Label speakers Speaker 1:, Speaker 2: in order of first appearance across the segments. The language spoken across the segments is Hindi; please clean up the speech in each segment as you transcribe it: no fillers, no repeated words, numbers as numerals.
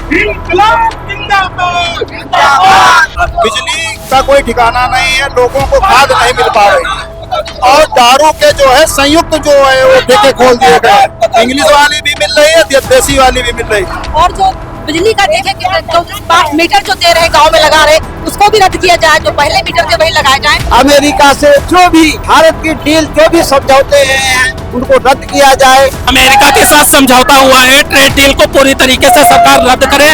Speaker 1: बिजली का कोई ठिकाना नहीं है, लोगों को खाद नहीं मिल पा रही है। और दारू के जो है संयुक्त जो है वो ठेके खोल दिए गए, इंग्लिश वाली भी मिल रही है, देसी वाली भी मिल रही है।
Speaker 2: और जो बिजली का देखे कि जो स्मार्ट मीटर जो दे रहे गांव में लगा रहे, उसको भी रद्द किया जाए, जो पहले मीटर थे वही लगाए जाए।
Speaker 3: अमेरिका से जो भी भारत की डील जो भी समझौते हैं उनको रद्द किया जाए।
Speaker 4: अमेरिका के साथ समझौता हुआ है, ट्रेड डील को पूरी तरीके से सरकार रद्द करे,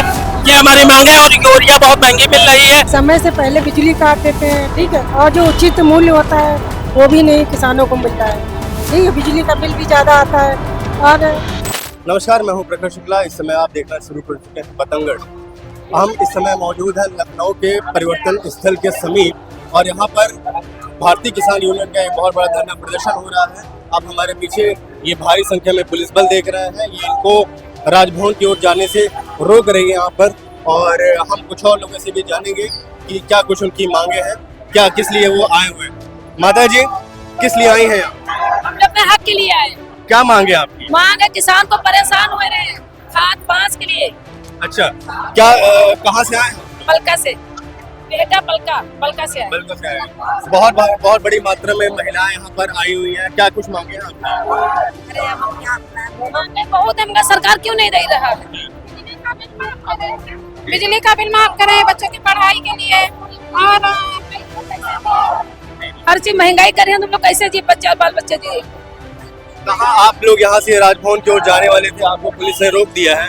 Speaker 4: ये हमारी मांग है। और यूरिया बहुत महंगी मिल रही है।
Speaker 5: समय से पहले बिजली काट देते हैं, ठीक है, और जो उचित मूल्य होता है वो भी नहीं किसानों को मिलता है, ठीक है, बिजली का बिल भी ज्यादा आता है। और
Speaker 1: नमस्कार, मैं हूं प्रखर शुक्ला। इस समय आप देखना शुरू कर चुके हैं पतंगड़। हम इस समय मौजूद हैं लखनऊ के परिवर्तन स्थल के समीप, और यहाँ पर भारतीय किसान यूनियन का एक बहुत बड़ा धरना प्रदर्शन हो रहा है। आप हमारे पीछे ये भारी संख्या में पुलिस बल देख रहे हैं, ये इनको राजभवन की ओर जाने से रोक रही है यहाँ पर। और हम कुछ और लोगों से भी जानेंगे कि क्या कुछ उनकी मांगे हैं, क्या किस लिए वो आए हुए हैं। माता जी, किस लिए आई हैं यहाँ?
Speaker 2: हम लोग अपने हक के लिए आए।
Speaker 1: क्या मांगे आपकी?
Speaker 2: मांग है, किसान को परेशान हुए रहे हैं खाद पांच के लिए।
Speaker 1: अच्छा, क्या कहाँ से आए हैं?
Speaker 2: पलका से, बेटा पलका से आए।
Speaker 1: बिल्कुल से आए हैं। बहुत बड़ी मात्रा में महिलाएं यहाँ पर आई हुई हैं। क्या कुछ मांगे हैं आपने?
Speaker 2: मांगे बहुत है, मगर सरकार क्यों नहीं दे रहा है? बिजली का बिल माफ करें बच्चों की पढ़ाई के लिए, और हर चीज महंगाई कर रहे हैं, तुम लोग कैसे जी बाल बच्चे जी।
Speaker 1: कहाँ आप लोग यहाँ से राजभवन की ओर जाने वाले थे, आपको पुलिस ने रोक दिया है।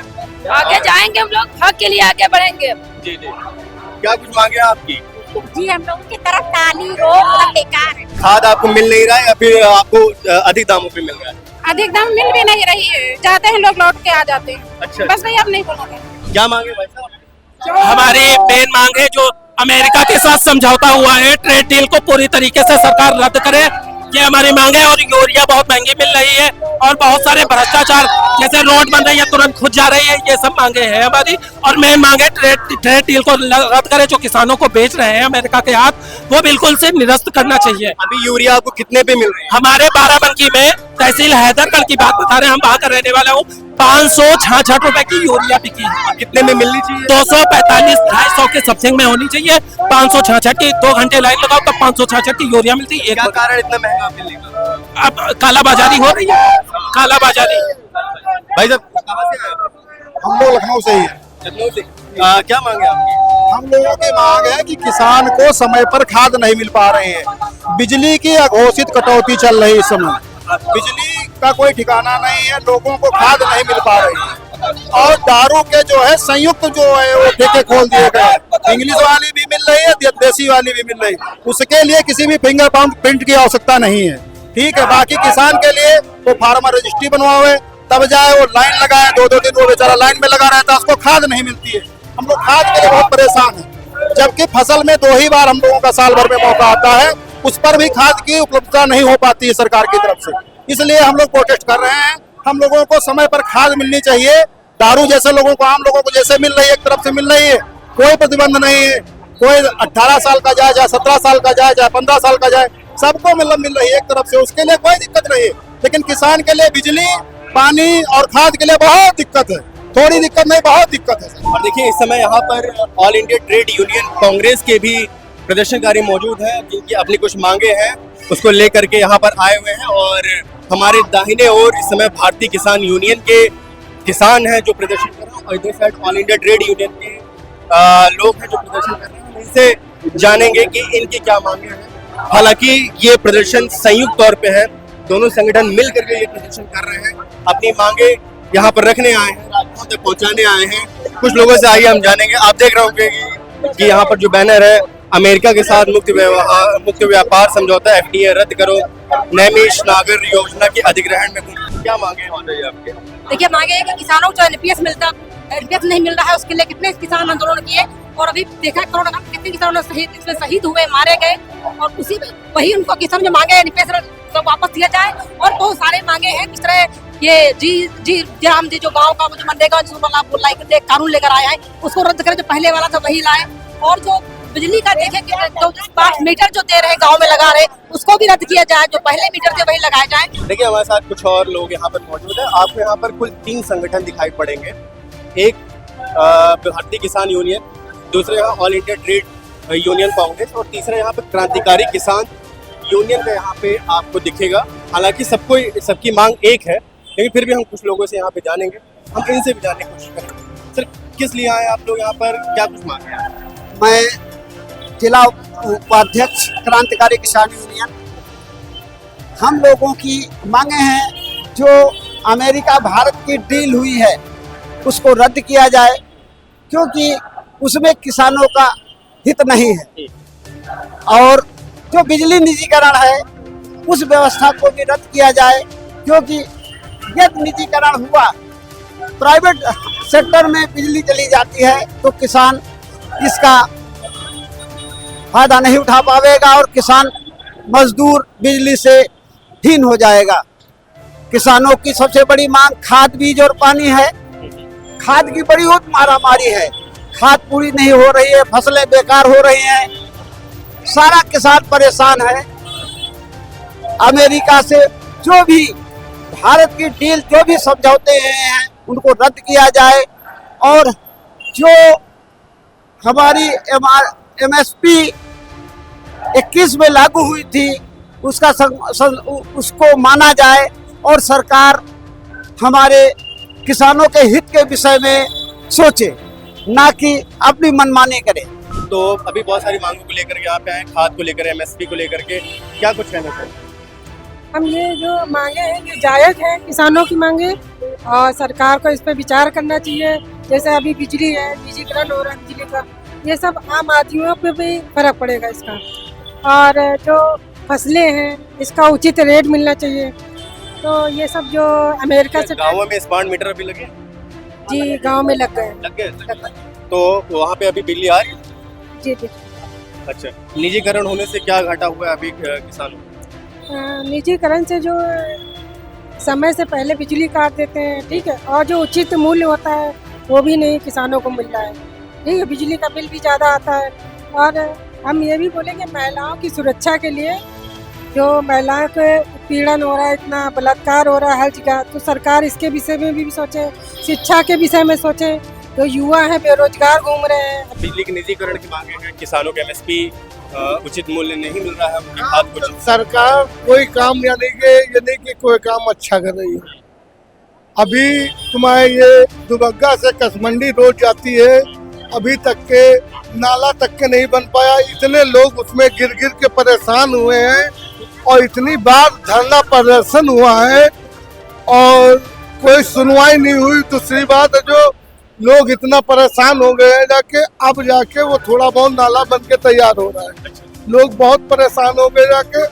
Speaker 2: आगे जाएंगे, हम लोग हक के लिए आगे बढ़ेंगे।
Speaker 1: जी जी, क्या कुछ मांगे हैं आपकी?
Speaker 2: जी, हम लोगों की तरफ ताली रोक बेकार है।
Speaker 1: खाद आपको मिल नहीं रहा है या फिर आपको अधिक दामों पे मिल रहा है?
Speaker 2: अधिक दाम मिल भी नहीं रही है, जाते हैं लोग लौट के आ जाते हैं।
Speaker 1: अच्छा,
Speaker 2: बस भैया अब नहीं बोलोगे।
Speaker 1: क्या मांगे भाई साहब?
Speaker 4: हमारी मेन मांग है, जो अमेरिका के साथ समझौता हुआ है, ट्रेड डील को पूरी तरीके से सरकार रद्द करे, ये हमारी मांग है। और यूरिया बहुत महंगी मिल रही है, और बहुत सारे भ्रष्टाचार जैसे रोड बन रही है तुरंत खुद जा रही है, ये सब मांगे हैं हमारी। और मेन मांग है ट्रेड डील को रद्द करे, जो किसानों को बेच रहे हैं अमेरिका के हाथ, वो बिल्कुल से निरस्त करना चाहिए।
Speaker 1: अभी यूरिया आपको कितने पे मिल रही है?
Speaker 4: हमारे बाराबंकी में तहसील हैदरगढ़ की बात बता रहे हैं, हम वहाँ का रहने वाला हूँ, 566 रुपए की यूरिया बिकी है।
Speaker 1: कितने में मिलनी चाहिए?
Speaker 4: 245 250 के समथिंग में होनी चाहिए। 566 की 2 घंटे लाइन लगाओ तब 566 की यूरिया मिलती है।
Speaker 1: क्या कारण इतना महंगा मिलने का?
Speaker 4: अब कालाबाजारी हो रही है, कालाबाजारी।
Speaker 1: भाई साहब, कहाँ से आए आप?
Speaker 3: हम लोग लखनऊ से ही हैं।
Speaker 1: लखनऊ से। क्या मांगे आपकी?
Speaker 3: हम लोगों की मांग है कि किसान को समय पर खाद नहीं मिल पा रहे हैं, बिजली की अघोषित कटौती चल रही है इस समय, बिजली का कोई ठिकाना नहीं है, लोगों को खाद नहीं मिल पा रही है। और दारू के जो है संयुक्त जो है वो ठेके खोल दिए गए, इंग्लिश वाली भी मिल रही है, देसी वाली भी मिल रही है। उसके लिए किसी भी फिंगर प्रिंट की आवश्यकता नहीं है, ठीक है। बाकी किसान के लिए वो फार्मर रजिस्ट्री बनवावे, तब जाए वो लाइन लगाए, 2-2 दिन वो बेचारा लाइन में लगा रहता है, उसको खाद नहीं मिलती है। हम लोग खाद के लिए बहुत परेशान हैं, जबकि फसल में 2 ही बार हम लोगों का साल भर में मौका आता है, उस पर भी खाद की उपलब्धता नहीं हो पाती है सरकार की तरफ से। इसलिए हम लोग प्रोटेस्ट कर रहे हैं। हम लोगों को समय पर खाद मिलनी चाहिए। दारू जैसे लोगों को, आम लोगों को जैसे मिल रही है, एक तरफ से मिल रही है, कोई प्रतिबंध नहीं है। कोई 18 साल का जाए, चाहे 17 साल का जाए, चाहे 15 साल का जाए, सबको मिल रही है एक तरफ से, उसके लिए कोई दिक्कत नहीं है। लेकिन किसान के लिए बिजली, पानी और खाद के लिए बहुत दिक्कत है, थोड़ी दिक्कत नहीं, बहुत दिक्कत है।
Speaker 1: और देखिए, इस समय यहाँ पर all India trade union Congress के भी प्रदर्शनकारी मौजूद हैं, जिनकी अपनी कुछ मांगे हैं, उसको लेकर के यहाँ पर आए हुए हैं। और हमारे दाहिने ओर इस समय भारतीय किसान यूनियन के किसान हैं जो प्रदर्शन कर रहे हैं, और इधर side all India trade union के लोग हैं जो प्रदर्शन कर रहे हैं। इनसे जानेंगे कि इनकी क्या मांगे हैं। हालांकि ये प्रदर्शन संयुक्त तौर पे है, दोनों संगठन मिल करके ये प्रदर्शन कर रहे हैं, अपनी मांगे यहाँ पर रखने आए हैं, राजभवन तक पहुँचाने आए हैं। कुछ लोगों से आइए हम जानेंगे। आप देख रहे होंगे कि यहाँ पर जो बैनर है, अमेरिका के साथ मुक्त व्यापार समझौता FTA रद्द करो, नैमिष नागर योजना के अधिग्रहण में। क्या मांगे हैं आपके?
Speaker 2: देखिए, मांगे है कि किसानों को जो NPS मिलता, NPS नहीं मिल रहा है, उसके लिए कितने किसान आंदोलन किए, और अभी देखा कोरोना का कितने किसानों इसमें शहीद हुए, मारे गए, और उसी वही उनको किसान जो मांगे NPS तो वापस दिया जाए। और बहुत सारे मांगे हैं, किस तरह ये जी राम जी जो गाँव का जो मनरेगा कानून लेकर आया है, उसको रद्द करें, जो पहले वाला था वही लाए। और जो बिजली का देखे कि जो स्मार्ट मीटर जो दे रहे गांव में लगा रहे, उसको भी रद्द किया जाए, जो पहले मीटर थे वही लगाए जाए।
Speaker 1: देखिए, हमारे साथ कुछ और लोग यहाँ पर मौजूद हैं। आपको यहाँ पर कुल 3 संगठन दिखाई पड़ेंगे। एक भारतीय किसान यूनियन, दूसरे यहाँ all India trade union Congress और तीसरा यहाँ पे क्रांतिकारी किसान यूनियन का यहाँ पे आपको दिखेगा। हालांकि सबकी मांग एक है, लेकिन फिर भी हम कुछ लोगों से यहाँ पे जानेंगे, हम इनसे भी जानने की कोशिश करेंगे। सर, किस लिए आए आप लोग यहाँ पर, क्या कुछ मांग रहे हैं?
Speaker 6: मैं जिला उपाध्यक्ष क्रांतिकारी किसान यूनियन। हम लोगों की मांगे हैं जो अमेरिका भारत की डील हुई है उसको रद्द किया जाए, क्योंकि उसमें किसानों का हित नहीं है। और जो बिजली निजीकरण है उस व्यवस्था को भी रद्द किया जाए, क्योंकि यदि निजीकरण हुआ, प्राइवेट सेक्टर में बिजली चली जाती है तो किसान इसका फायदा नहीं उठा पाएगा और किसान मजदूर बिजली से हीन हो जाएगा। किसानों की सबसे बड़ी मांग खाद, बीज और पानी है। खाद की बड़ी मारामारी है, खाद पूरी नहीं हो रही है, फसलें बेकार हो रही हैं, सारा किसान परेशान है। अमेरिका से जो भी भारत की डील, जो भी समझौते हैं उनको रद्द किया जाए और जो हमारी MSP 21 में लागू हुई थी उसको माना जाए और सरकार हमारे किसानों के हित के विषय में सोचे, ना कि अपनी मनमानी करे।
Speaker 1: तो अभी बहुत सारी मांगों को लेकर के यहाँ पे आए, खाद को लेकर, MSP को लेकर के, क्या कुछ कहना चाहिए?
Speaker 5: हम ये जो मांगे हैं ये जायज है, किसानों की मांगे, और सरकार को इस पर विचार करना चाहिए। जैसे अभी बिजली है, निजीकरण हो रहा है बिजली का, ये सब आम आदमियों पे भी फर्क पड़ेगा इसका। और जो फसलें हैं इसका उचित रेट मिलना चाहिए। तो ये सब जो अमेरिका से
Speaker 1: गाँव में स्मार्ट मीटर अभी लगे?
Speaker 5: जी, गांव में लग गए।
Speaker 1: लग गए? तो वहाँ पे अभी बिजली आ रही है?
Speaker 5: जी जी।
Speaker 1: अच्छा, निजीकरण होने से क्या घाटा हुआ है अभी किसानों को?
Speaker 5: निजीकरण से जो समय से पहले बिजली काट देते हैं, ठीक है, और जो उचित मूल्य होता है वो भी नहीं किसानों को मिल रहा है, ठीक है, बिजली का बिल भी ज़्यादा आता है। और हम ये भी बोलेंगे महिलाओं की सुरक्षा के लिए, जो महिलाओं के उत्पीड़न हो रहा है, इतना बलात्कार हो रहा है हर जगह, तो सरकार इसके विषय में भी सोचे, शिक्षा के विषय में सोचे। जो युवा है बेरोजगार घूम रहे हैं।
Speaker 1: बिजली के निजीकरण की मांगे हैं, किसानों के MSP उचित मूल्य नहीं मिल रहा है, उनकी खाद कुछ।
Speaker 7: सरकार कोई काम यानी कि कोई काम अच्छा कर रही है। अभी तुम्हारे ये दुबग्गा से कसमंडी रोड जाती है, अभी तक के नाला तक के नहीं बन पाया। इतने लोग उसमें गिर गिर के परेशान हुए हैं और इतनी बार धरना प्रदर्शन हुआ है और कोई सुनवाई नहीं हुई। दूसरी बात है, जो लोग इतना परेशान हो गए हैं अब जाके वो थोड़ा बहुत नाला बन के तैयार हो रहा है। लोग बहुत परेशान हो गए जाके,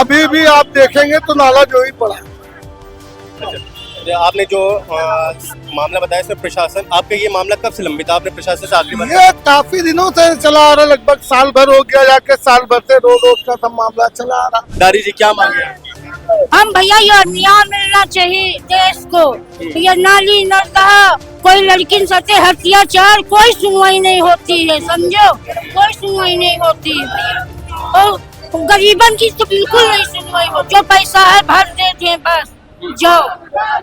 Speaker 7: अभी भी आप देखेंगे तो नाला जो ही पड़ा।
Speaker 1: आपने जो मामला बताया इसमें प्रशासन, आपका ये मामला कब से लंबित था? आपने प्रशासन से आखिरी बार?
Speaker 7: ये काफी दिनों से चला आ रहा, लगभग साल भर हो गया, जाके साल भर से रोज का सब मामला चला आ रहा।
Speaker 1: दारी जी, क्या मांगे हैं?
Speaker 2: हम भैया ये न्याय मिलना चाहिए देश को। ये नाली नर्दा, कोई लड़की सते अत्याचार, कोई सुनवाई नहीं होती है, समझो, कोई सुनवाई नहीं होती है भैया। और गरीबन की तो बिल्कुल नहीं सुनवाई हो, जो पैसा है भर देते हैं बस, जाओ।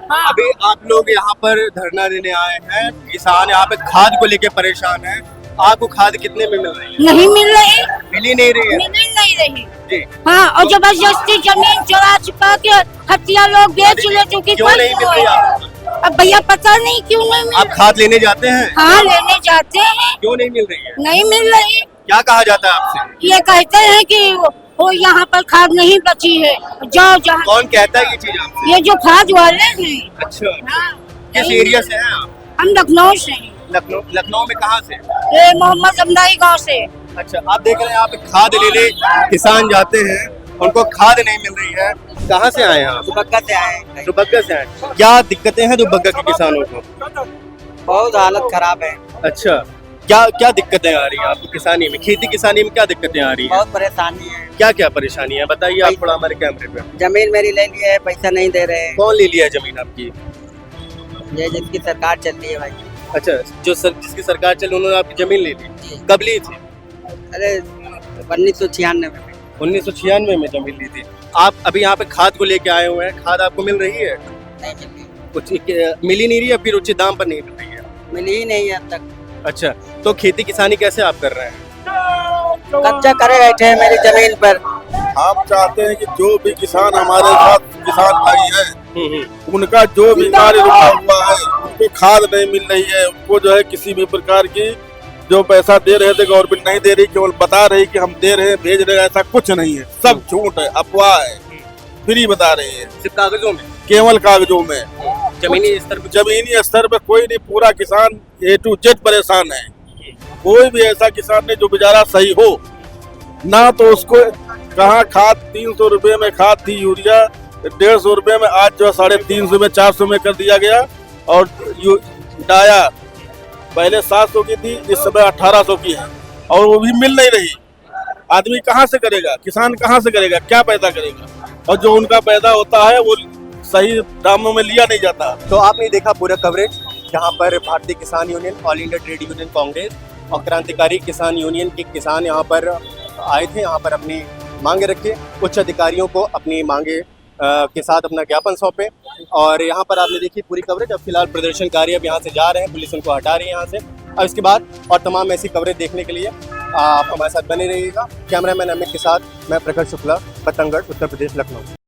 Speaker 2: हाँ।
Speaker 1: अभी आप लोग यहाँ पर धरना देने आए हैं, किसान यहाँ पे खाद को लेके परेशान है। आपको खाद कितने में मिल रही है?
Speaker 2: नहीं मिल रही,
Speaker 1: मिल ही नहीं रही है।
Speaker 2: मिल नहीं रही
Speaker 1: जी।
Speaker 2: हाँ, और जबरदस्ती जमीन चुरा चुका के हत्या लोग बेच लेते।
Speaker 1: क्यों नहीं मिल रही आपको?
Speaker 2: अब भैया पता नहीं क्यों नहीं मिल
Speaker 1: आप खाद लेने जाते हैं?
Speaker 2: हाँ, लेने जाते हैं।
Speaker 1: क्यों नहीं मिल रही है?
Speaker 2: नहीं मिल रही।
Speaker 1: क्या कहा जाता है आपसे?
Speaker 2: ये कहते हैं कि वो यहाँ पर खाद नहीं बची है, जाओ जहाँ।
Speaker 1: कौन कहता है ये चीज आपसे?
Speaker 2: ये जो खाद वाले हैं।
Speaker 1: अच्छा,
Speaker 2: हाँ,
Speaker 1: किस एरिया से हैं आप?
Speaker 2: हम लखनऊ से हैं।
Speaker 1: लखनऊ में कहाँ से?
Speaker 2: ये मोहम्मद अमदाई गांव से।
Speaker 1: अच्छा, आप देख रहे हैं यहाँ पे खाद लेने किसान जाते हैं, उनको खाद नहीं मिल रही है। कहाँ से आए हैं आप?
Speaker 6: दुबग्गा से आए।
Speaker 1: दुबग्गा से आए। क्या दिक्कतें हैं दुबग्गा के किसानों को?
Speaker 6: बहुत हालत खराब है।
Speaker 1: अच्छा, क्या दिक्कतें आ रही है आपको किसानी में? खेती किसानी में क्या दिक्कतें आ रही है?
Speaker 6: बहुत परेशानी है।
Speaker 1: क्या परेशानी है बताइए आप थोड़ा हमारे कैमरे पे।
Speaker 6: जमीन मेरी ले ली है, पैसा नहीं दे रहे हैं।
Speaker 1: कौन ले लिया है जमीन आपकी?
Speaker 6: ये जिसकी सरकार चल रही है भाई।
Speaker 1: अच्छा, जिसकी सरकार चली उन्होंने आपकी जमीन ले ली? कब ली थी?
Speaker 6: अरे 1996 में।
Speaker 1: 1996 में जमीन ली थी। आप अभी यहाँ पे खाद को लेके आए हुए हैं, खाद आपको मिल रही है?
Speaker 6: नहीं मिल रही।
Speaker 1: कुछ मिल ही नहीं रही है, फिर उचित दाम पर नहीं मिल रही है।
Speaker 8: मिली ही नहीं है अब तक।
Speaker 1: अच्छा, तो खेती किसानी कैसे आप कर रहे हैं?
Speaker 8: कब्जा करे बैठे हैं मेरी जमीन पर।
Speaker 9: हम चाहते हैं कि जो भी किसान हमारे साथ किसान भाई है, उनका जो भी कार्य रुका हुआ है, उनको खाद नहीं मिल रही है, उनको जो है किसी भी प्रकार की जो पैसा दे रहे थे गवर्नमेंट नहीं दे रही, केवल बता रही कि हम दे रहे हैं, भेज रहे हैं, ऐसा कुछ नहीं है, सब झूठ है, अफवाह है, फ्री बता रहे हैं,
Speaker 1: सिर्फ कागजों में,
Speaker 9: केवल कागजों में।
Speaker 1: जमीनी
Speaker 9: स्तर पे कोई नहीं, पूरा किसान A to Z परेशान है। कोई भी ऐसा किसान नहीं जो बेचारा सही हो ना, तो उसको कहाँ खाद 300 रुपए में खाद थी, यूरिया 150 रुपए में, आज जो 350 में 400 में कर दिया गया। और डाया पहले 700 की थी, इस समय 1800 की है, और वो भी मिल नहीं रही। आदमी कहाँ से करेगा, किसान कहाँ से करेगा, क्या पैदा करेगा? और जो उनका पैदा होता है वो सही दामों में लिया नहीं जाता।
Speaker 1: तो आपने देखा पूरा कवरेज, जहाँ पर भारतीय किसान union, all India trade union Congress और क्रांतिकारी किसान यूनियन के किसान यहाँ पर आए थे, यहाँ पर अपनी मांगे रखे, उच्च अधिकारियों को अपनी मांगे के साथ अपना ज्ञापन सौंपे। और यहाँ पर आपने देखी पूरी कवरेज। अब फिलहाल प्रदर्शनकारी अब यहाँ से जा रहे हैं, पुलिस उनको हटा रही है यहाँ से। अब इसके बाद और तमाम ऐसी कवरेज देखने के लिए आप हमारे साथ बने रहिएगा। कैमरामैन अमित के साथ मैं प्रखर शुक्ला, पतंगगढ़, उत्तर प्रदेश, लखनऊ।